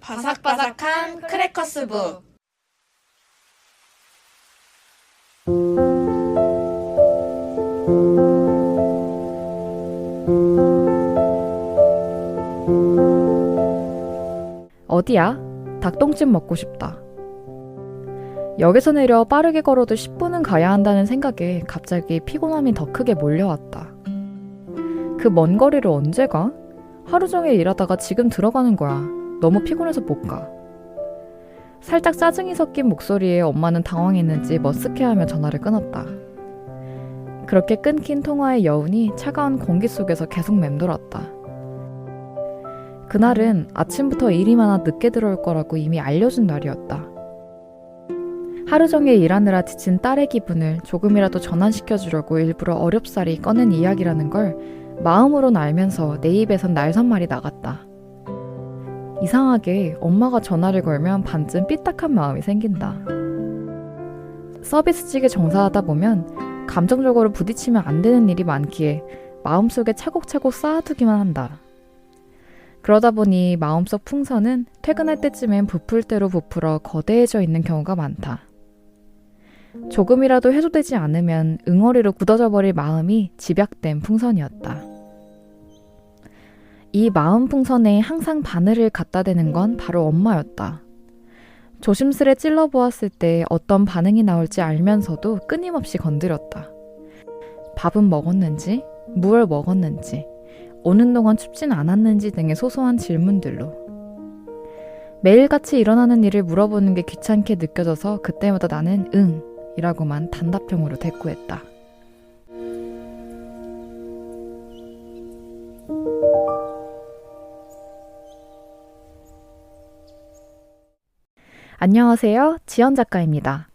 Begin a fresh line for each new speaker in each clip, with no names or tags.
바삭바삭한 크래커스북.
어디야? 닭똥집 먹고 싶다. 역에서 내려 빠르게 걸어도 10분은 가야 한다는 생각에 갑자기 피곤함이 더 크게 몰려왔다. 그 먼 거리를 언제 가? 하루 종일 일하다가 지금 들어가는 거야. 너무 피곤해서 못 가. 살짝 짜증이 섞인 목소리에 엄마는 당황했는지 머쓱해하며 전화를 끊었다. 그렇게 끊긴 통화의 여운이 차가운 공기 속에서 계속 맴돌았다. 그날은 아침부터 일이 많아 늦게 들어올 거라고 이미 알려준 날이었다. 하루 종일 일하느라 지친 딸의 기분을 조금이라도 전환시켜주려고 일부러 어렵사리 꺼낸 이야기라는 걸 마음으론 알면서 내 입에선 날선말이 나갔다. 이상하게 엄마가 전화를 걸면 반쯤 삐딱한 마음이 생긴다. 서비스직에 종사하다 보면 감정적으로 부딪히면 안 되는 일이 많기에 마음속에 차곡차곡 쌓아두기만 한다. 그러다 보니 마음속 풍선은 퇴근할 때쯤엔 부풀 대로 부풀어 거대해져 있는 경우가 많다. 조금이라도 해소되지 않으면 응어리로 굳어져 버릴 마음이 집약된 풍선이었다. 이 마음 풍선에 항상 바늘을 갖다 대는 건 바로 엄마였다. 조심스레 찔러보았을 때 어떤 반응이 나올지 알면서도 끊임없이 건드렸다. 밥은 먹었는지, 무얼 먹었는지, 오는 동안 춥진 않았는지 등의 소소한 질문들로. 매일같이 일어나는 일을 물어보는 게 귀찮게 느껴져서 그때마다 나는 응 이라고만 단답형으로 대꾸했다. 안녕하세요. 지연 작가입니다.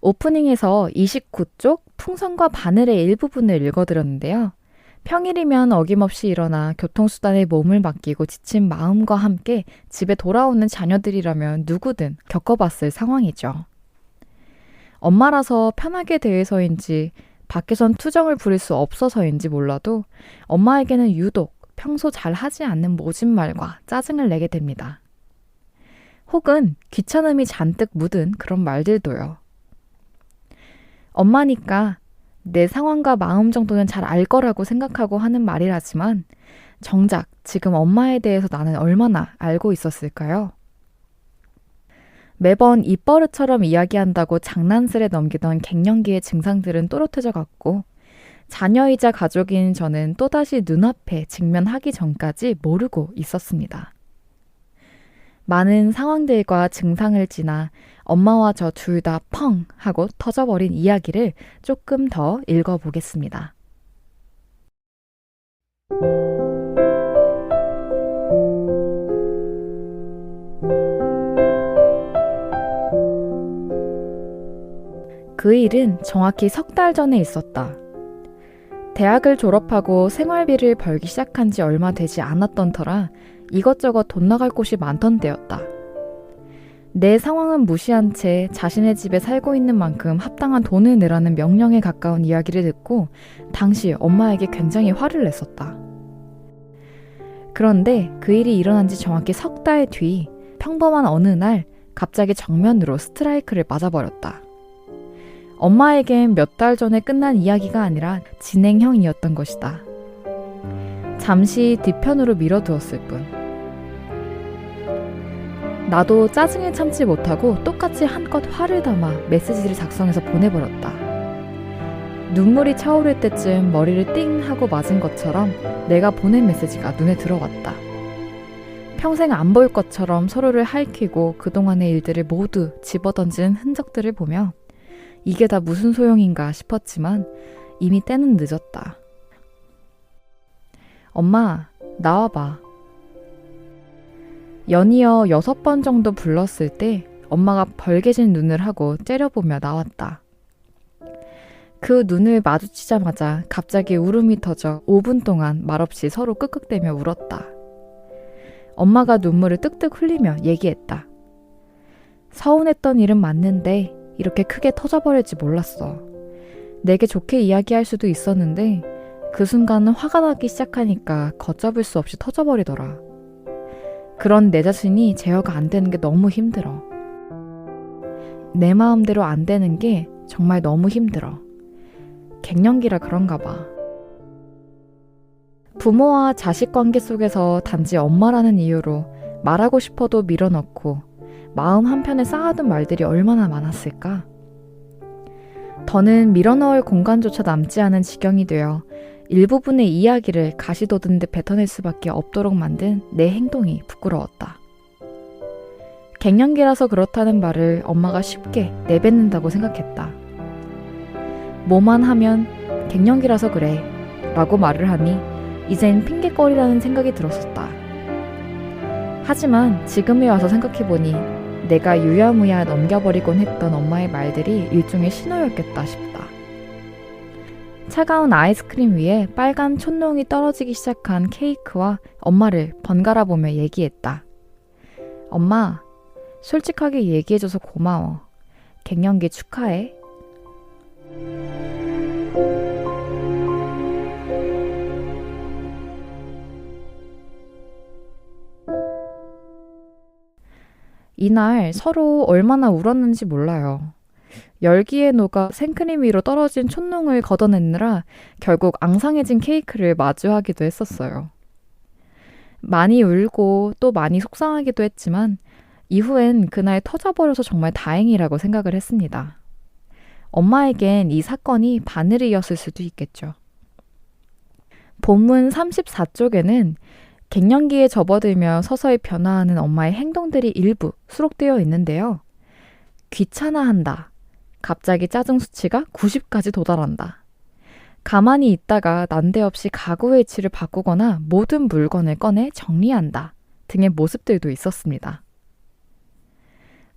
오프닝에서 29쪽 풍선과 바늘의 일부분을 읽어드렸는데요. 평일이면 어김없이 일어나 교통수단에 몸을 맡기고 지친 마음과 함께 집에 돌아오는 자녀들이라면 누구든 겪어봤을 상황이죠. 엄마라서 편하게 대해서인지 밖에선 투정을 부릴 수 없어서인지 몰라도 엄마에게는 유독 평소 잘 하지 않는 모진 말과 짜증을 내게 됩니다. 혹은 귀찮음이 잔뜩 묻은 그런 말들도요. 엄마니까 내 상황과 마음 정도는 잘 알 거라고 생각하고 하는 말이라지만 정작 지금 엄마에 대해서 나는 얼마나 알고 있었을까요? 매번 입버릇처럼 이야기한다고 장난스레 넘기던 갱년기의 증상들은 또렷해져 갔고 자녀이자 가족인 저는 또다시 눈앞에 직면하기 전까지 모르고 있었습니다. 많은 상황들과 증상을 지나 엄마와 저 둘 다 펑 하고 터져버린 이야기를 조금 더 읽어보겠습니다. 그 일은 정확히 석 달 전에 있었다. 대학을 졸업하고 생활비를 벌기 시작한 지 얼마 되지 않았던 터라 이것저것 돈 나갈 곳이 많던 때였다. 내 상황은 무시한 채 자신의 집에 살고 있는 만큼 합당한 돈을 내라는 명령에 가까운 이야기를 듣고 당시 엄마에게 굉장히 화를 냈었다. 그런데 그 일이 일어난 지 정확히 석 달 뒤 평범한 어느 날 갑자기 정면으로 스트라이크를 맞아버렸다. 엄마에겐 몇 달 전에 끝난 이야기가 아니라 진행형이었던 것이다. 잠시 뒤편으로 밀어두었을 뿐. 나도 짜증을 참지 못하고 똑같이 한껏 화를 담아 메시지를 작성해서 보내버렸다. 눈물이 차오를 때쯤 머리를 띵 하고 맞은 것처럼 내가 보낸 메시지가 눈에 들어왔다. 평생 안 볼 것처럼 서로를 할퀴고 그동안의 일들을 모두 집어던지는 흔적들을 보며 이게 다 무슨 소용인가 싶었지만 이미 때는 늦었다. 엄마, 나와봐. 연이어 6번 정도 불렀을 때 엄마가 벌개진 눈을 하고 째려보며 나왔다. 그 눈을 마주치자마자 갑자기 울음이 터져 5분 동안 말없이 서로 끄끄대며 울었다. 엄마가 눈물을 뜩뜩 흘리며 얘기했다. 서운했던 일은 맞는데 이렇게 크게 터져버릴지 몰랐어. 내게 좋게 이야기할 수도 있었는데 그 순간은 화가 나기 시작하니까 걷잡을 수 없이 터져버리더라. 그런 내 자신이 제어가 안 되는 게 너무 힘들어. 내 마음대로 안 되는 게 정말 너무 힘들어. 갱년기라 그런가 봐. 부모와 자식 관계 속에서 단지 엄마라는 이유로 말하고 싶어도 밀어넣고 마음 한편에 쌓아둔 말들이 얼마나 많았을까? 더는 밀어넣을 공간조차 남지 않은 지경이 되어 일부분의 이야기를 가시돋은 듯 뱉어낼 수밖에 없도록 만든 내 행동이 부끄러웠다. 갱년기라서 그렇다는 말을 엄마가 쉽게 내뱉는다고 생각했다. 뭐만 하면 갱년기라서 그래 라고 말을 하니 이젠 핑계거리라는 생각이 들었었다. 하지만 지금에 와서 생각해보니 내가 유야무야 넘겨버리곤 했던 엄마의 말들이 일종의 신호였겠다 싶다. 차가운 아이스크림 위에 빨간 촛농이 떨어지기 시작한 케이크와 엄마를 번갈아 보며 얘기했다. 엄마, 솔직하게 얘기해줘서 고마워. 갱년기 축하해. 이날 서로 얼마나 울었는지 몰라요. 열기에 녹아 생크림 위로 떨어진 촛농을 걷어내느라 결국 앙상해진 케이크를 마주하기도 했었어요. 많이 울고 또 많이 속상하기도 했지만 이후엔 그날 터져버려서 정말 다행이라고 생각을 했습니다. 엄마에겐 이 사건이 바늘이었을 수도 있겠죠. 본문 34쪽에는 갱년기에 접어들며 서서히 변화하는 엄마의 행동들이 일부 수록되어 있는데요. 귀찮아한다. 갑자기 짜증 수치가 90까지 도달한다. 가만히 있다가 난데없이 가구의 위치를 바꾸거나 모든 물건을 꺼내 정리한다. 등의 모습들도 있었습니다.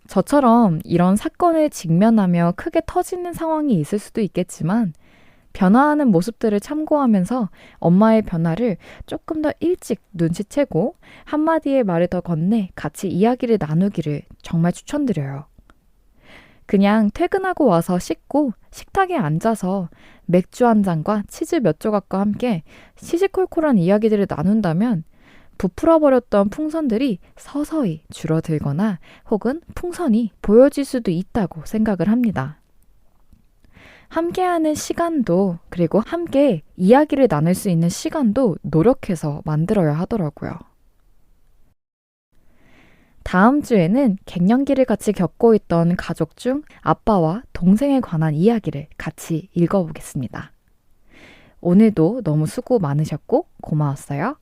저처럼 이런 사건을 직면하며 크게 터지는 상황이 있을 수도 있겠지만 변화하는 모습들을 참고하면서 엄마의 변화를 조금 더 일찍 눈치채고 한마디의 말을 더 건네 같이 이야기를 나누기를 정말 추천드려요. 그냥 퇴근하고 와서 씻고 식탁에 앉아서 맥주 한 잔과 치즈 몇 조각과 함께 시시콜콜한 이야기들을 나눈다면 부풀어버렸던 풍선들이 서서히 줄어들거나 혹은 풍선이 보여질 수도 있다고 생각을 합니다. 함께하는 시간도 그리고 함께 이야기를 나눌 수 있는 시간도 노력해서 만들어야 하더라고요. 다음 주에는 갱년기를 같이 겪고 있던 가족 중 아빠와 동생에 관한 이야기를 같이 읽어보겠습니다. 오늘도 너무 수고 많으셨고 고마웠어요.